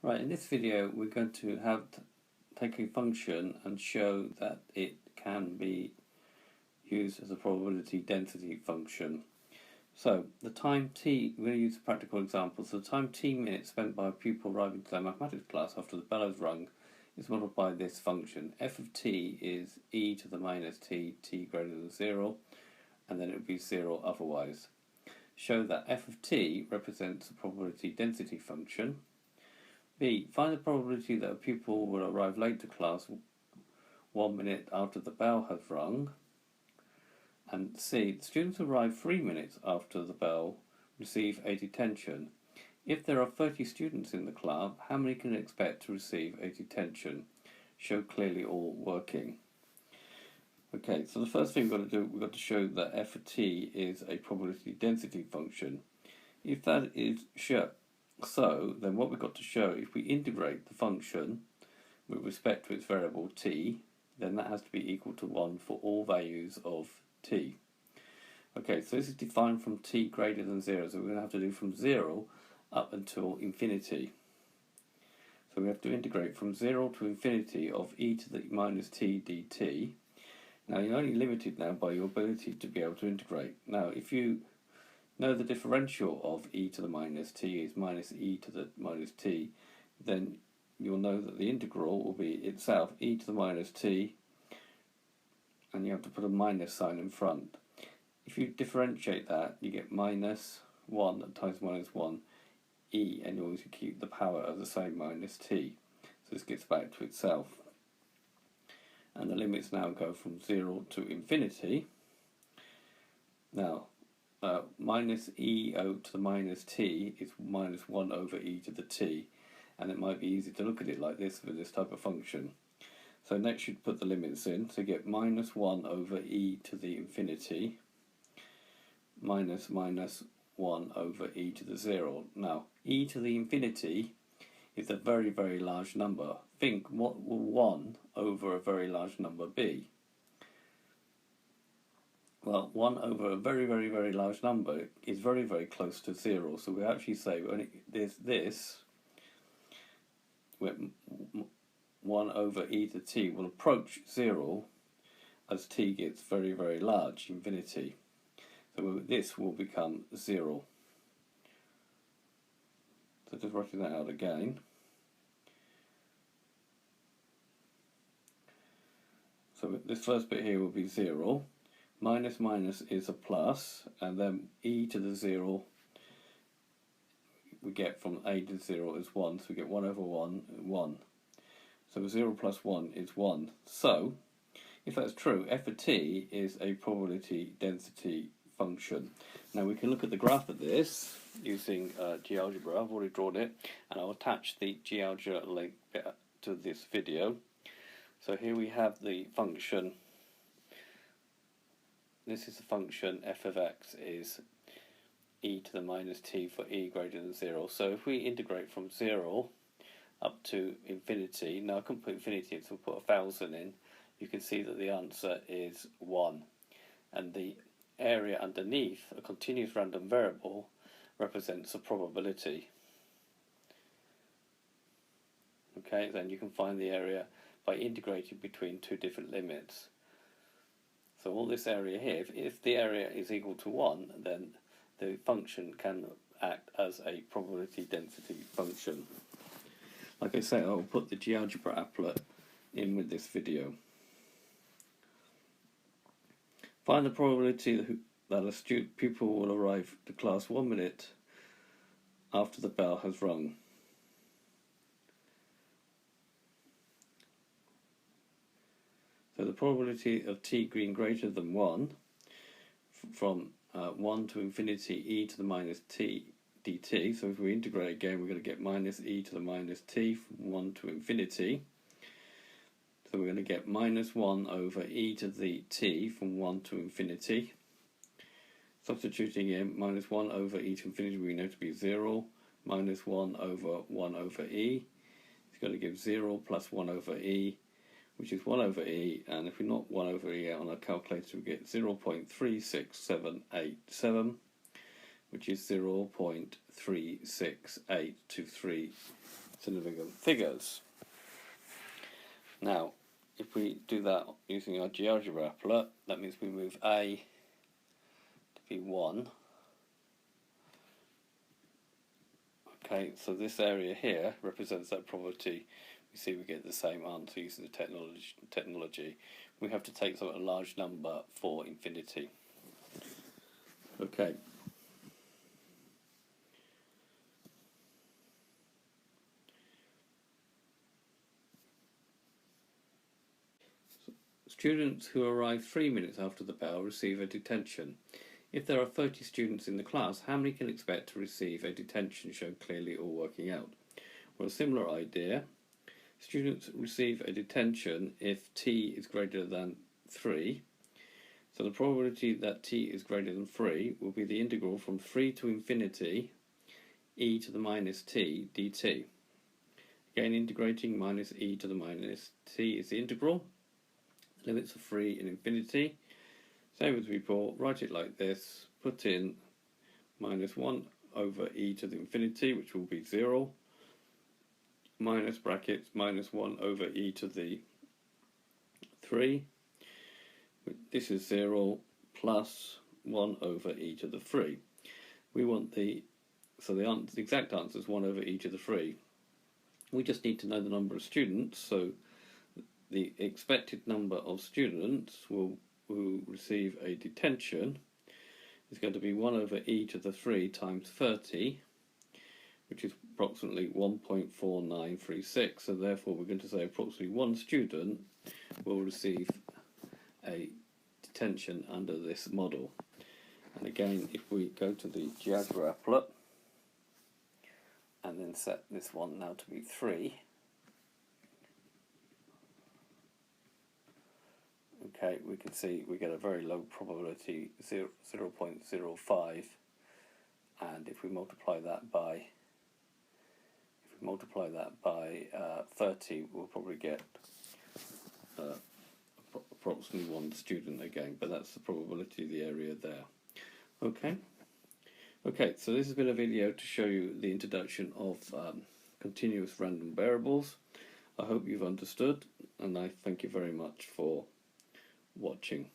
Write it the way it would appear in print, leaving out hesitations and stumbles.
Right, in this video we're going to take a function and show that it can be used as a probability density function. So the time t, we're going to use a practical example. So the time t minutes spent by a pupil arriving to their mathematics class after the bell has rung is modeled by this function. F of t is e to the minus t, t greater than 0, and then it would be 0 otherwise. Show that f of t represents a probability density function. B. Find the probability that a pupil will arrive late to class 1 minute after the bell has rung. And C. The students arrive 3 minutes after the bell receive a detention. If there are 30 students in the club, how many can expect to receive a detention? Show clearly all working. Okay, so the first thing we've got to do, we've got to show that f of t is a probability density function. If that is so, then what we've got to show, if we integrate the function with respect to its variable t, then that has to be equal to 1 for all values of t. Okay, so this is defined from t greater than 0, so we're going to have to do from 0 up until infinity. So we have to integrate from 0 to infinity of e to the minus t dt. Now you're only limited now by your ability to be able to integrate. Now if you know the differential of e to the minus t is minus e to the minus t, then you'll know that the integral will be itself e to the minus t, and you have to put a minus sign in front. If you differentiate that, you get minus 1 times minus 1 e, and you always keep the power of the same minus t. So this gets back to itself. And the limits now go from 0 to infinity. Now, minus e to the minus t is minus 1 over e to the t, and it might be easy to look at it like this with this type of function. So next you'd put the limits in, so you get minus 1 over e to the infinity minus 1 over e to the 0. Now, e to the infinity is a very, very large number. Think, what will 1 over a very large number be? Well, 1 over a very, very, very large number is very, very close to 0. So we actually say when this 1 over e to t will approach 0 as t gets very, very large, infinity. So this will become 0. So just writing that out again. So this first bit here will be 0. Minus minus is a plus, and then e to the 0 we get from a to 0 is 1, so we get 1 over 1, 1. So 0 plus 1 is 1. So, if that's true, f of t is a probability density function. Now we can look at the graph of this using GeoGebra. I've already drawn it, and I'll attach the GeoGebra link to this video. So here we have the function. This is the function f of x is e to the minus t for e greater than 0. So if we integrate from 0 up to infinity, now I couldn't put infinity in, so we'll put 1,000 in, you can see that the answer is 1. And the area underneath, a continuous random variable, represents a probability. Okay, then you can find the area by integrating between two different limits. So all this area here, if the area is equal to 1, then the function can act as a probability density function. Like I say, I'll put the GeoGebra applet in with this video. Find the probability that a pupil will arrive to class 1 minute after the bell has rung. So the probability of t being greater than 1 from 1 to infinity e to the minus t dt. So if we integrate again, we're going to get minus e to the minus t from 1 to infinity. So we're going to get minus 1 over e to the t from 1 to infinity. Substituting in minus 1 over e to infinity, we know to be 0. Minus 1 over 1 over e. It's going to give 0 plus 1 over e, which is 1 over e, and if we knock 1 over e out on our calculator, we get 0.36787, which is 0.36823 significant figures. Now, if we do that using our GeoGebra applet, that means we move A to be 1. Okay, so this area here represents that probability. We see we get the same answer using the technology. We have to take a large number for infinity. Okay. Students who arrive 3 minutes after the bell receive a detention. If there are 30 students in the class, how many can expect to receive a detention shown clearly or working out? Well, a similar idea. Students receive a detention if t is greater than 3. So the probability that t is greater than 3 will be the integral from 3 to infinity e to the minus t dt. Again, integrating minus e to the minus t is the integral. Limits are 3 and infinity. Same as before, write it like this, put in minus 1 over e to the infinity, which will be 0, minus brackets minus 1 over e to the 3. This is 0 plus 1 over e to the 3. We want the exact answer is 1 over e to the 3. We just need to know the number of students, so the expected number of students who receive a detention is going to be 1 over e to the 3 times 30, which is approximately 1.4936, so therefore we're going to say approximately 1 student will receive a detention under this model. And again, if we go to the GeoGebra applet and then set this one now to be 3, okay, we can see we get a very low probability, 0.05, and if we multiply that by 30, we'll probably get approximately 1 student again, but that's the probability of the area there. Okay, so this has been a video to show you the introduction of continuous random variables. I hope you've understood, and I thank you very much for watching.